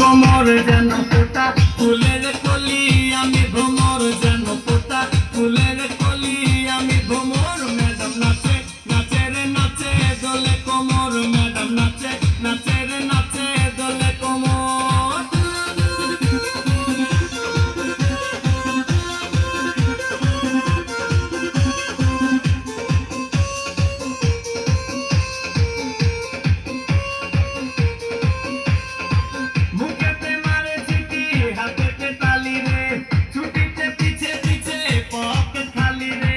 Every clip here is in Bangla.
কোমর যেন পোতা ফুলের কলি, আমি ভ্রমর যেন পোতা ফুলের কলি, আমি ভ্রমর। ম্যাডাম নাচে নাচে রে নাচে দোলে কোমর, ম্যাডাম নাচে নাচে রে নাচে দোলে কোমর। মুখেতে মারে ছিটি হাতেতে তালি রে, ছুটিতে পিছে পিছে পকেট খালি রে।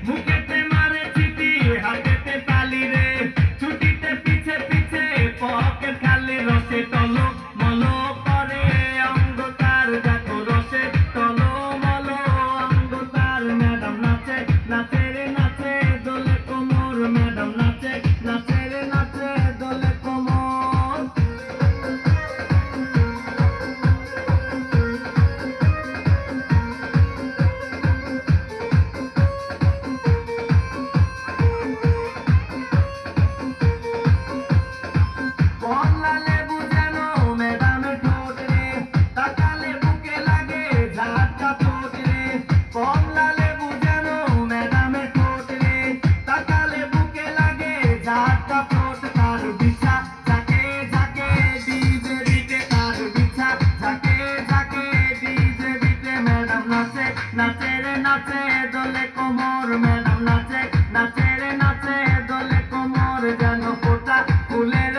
মুখেতে মারে ছিটি হাতেতে তালি রে, ছুটিতে পিছে পিছে পকেট খালি। রসে টলো মলো করে অঙ্গ তার, দেখো রসে টলো মলো অঙ্গ তার। ম্যাডাম নাচে নাচে রে নাচে দোলে কোমর, ম্যাডাম নাচে নাচে রে নাচে দোলে কোমর। কমলা লেবু যেন ম্যাডামের ঠোঁট রে, তাকালে বুকে লাগে ঝাটকা চোট রে। কমলা লেবু যেন ম্যাডামের ঠোঁট রে, তাকালে বুকে লাগে ঝাটকা চোট। তার বিছা ঝাঁকে ঝাঁকে ডিজে বিটে, তার বিছা ঝাঁকে ঝাঁকে ডিজে বিটে। ম্যাডাম নাচে নাচে রে নাচে দোলে কোমর, ম্যাডাম নাচে নাচে রে নাচে দোলে কোমর। যেন পোতা ফুলের